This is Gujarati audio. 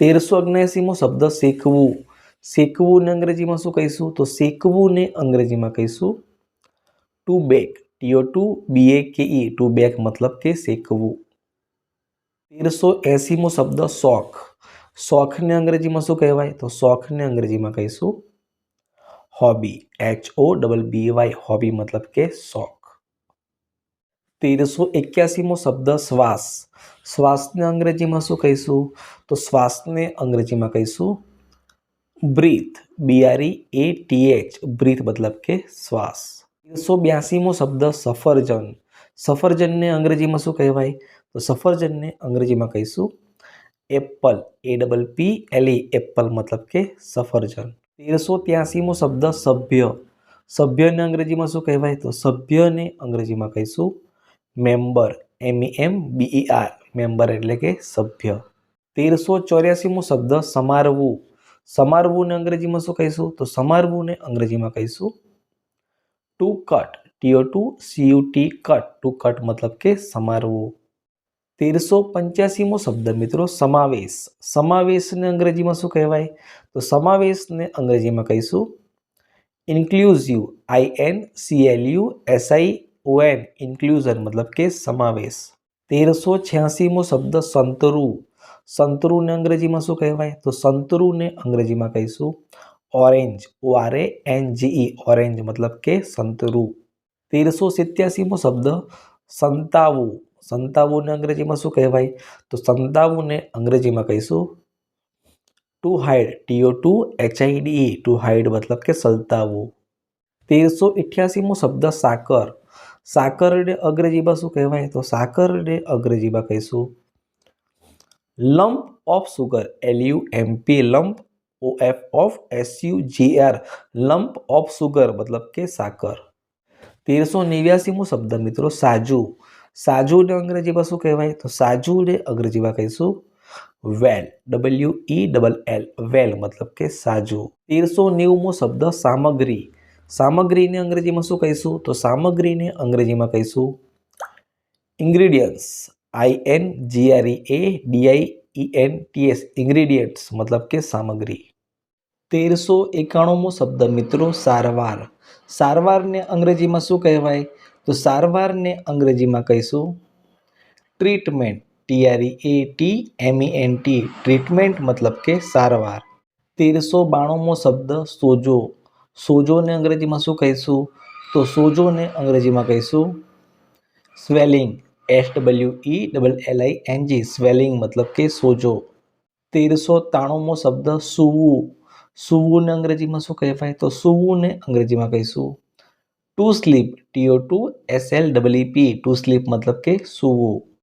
1379મો શબ્દ શેકવું. શેકવું ને અંગ્રેજીમાં શું કહીશું? તો શેકવું ને અંગ્રેજીમાં કહીશું to back. TO2BAKE to back મતલબ કે શેકવું. 1380મો શબ્દ શોખ. શોખને અંગ્રેજીમાં શું કહેવાય? તો શોખને અંગ્રેજીમાં કહીશું હોબી. HOBBY હોબી મતલબ કે શોખ. 1381મો શબ્દ શ્વાસ. શ્વાસને અંગ્રેજીમાં શું કહીશું? તો શ્વાસને અંગ્રેજીમાં કહીશું બ્રીથ. BREATH બ્રીથ મતલબ કે શ્વાસ. 1382મો શબ્દ સફરજન. સફરજનને અંગ્રેજીમાં શું કહેવાય? તો સફરજનને અંગ્રેજીમાં કહીશું એપલ. APPLE એપલ મતલબ કે સફરજન. 1383મો શબ્દ સભ્ય. સભ્યને અંગ્રેજીમાં શું કહેવાય? તો સભ્યને અંગ્રેજીમાં કહીશું મેમ્બર. MEMBER મેમ્બર એટલે કે સભ્ય. 1384મો શબ્દ સમારવું. સમારવુંને અંગ્રેજીમાં શું કહીશું? તો સમારવુંને અંગ્રેજીમાં કહીશું to cut. TO2CUT cut. To cut મતલબ કે સમારવું. 1385મો શબ્દ મિત્રો સમાવેશ. સમાવેશને અંગ્રેજીમાં શું કહેવાય? તો સમાવેશને અંગ્રેજીમાં કહીશું ઇન્ક્લુઝિવ. INCLUSION ઇન્ક્લુઝન મતલબ કે સમાવેશ. 1386મો શબ્દ સંતરું. સંતરુંને અંગ્રેજીમાં શું કહેવાય? તો સંતરુંને અંગ્રેજીમાં કહીશું ઓરેન્જ. ORANGE ઓરેન્જ મતલબ કે સંતરું. 1387મો શબ્દ સંતાવું. સંતાવુંને અંગ્રેજીમાં શું કહેવાય? તો સંતાવુંને અંગ્રેજીમાં કહીશું two hide. TO2HIDE two hide મતલબ કે સલતાવું. 1388મો શબ્દ સાકર. સાકરને અંગ્રેજીમાં શું કહેવાય? તો સાકરને અંગ્રેજીમાં કહીશું lump of sugar. LUMP lump. OF SUGR lump of sugar મતલબ કે સાકર. 1389મો શબ્દ મિત્રો સાજુ. સાજુને અંગ્રેજીમાં શું કહેવાય? તો સાજુને અંગ્રેજીમાં કહીશું વેલ. WELL વેલ મતલબ કે સાજુ. 1390મો શબ્દ સામગ્રી. સામગ્રીને અંગ્રેજીમાં શું કહીશું? તો સામગ્રીને અંગ્રેજીમાં કહીશું ઇન્ગ્રીડિયન્ટ્સ. INGREADIENTS ઇન્ગ્રીડિયન્ટ્સ મતલબ કે સામગ્રી. 1391મો શબ્દ મિત્રો સારવાર. સારવારને અંગ્રેજીમાં શું કહેવાય? તો સારવારને અંગ્રેજીમાં કહીશું ટ્રીટમેન્ટ. TREATMENT ટ્રીટમેન્ટ મતલબ કે સારવાર. 1392મો શબ્દ સોજો. સોજોને અંગ્રેજીમાં શું કહીશું? તો સોજોને અંગ્રેજીમાં કહીશું સ્વેલિંગ. SWELLING સ્વેલિંગ મતલબ કે સોજો. 1393મો શબ્દ સૂવું. સૂવુંને અંગ્રેજીમાં શું કહેવાય? તો સૂવુંને અંગ્રેજીમાં કહીશું to sleep. TO2SLEEP to sleep મતલબ કે સૂવું.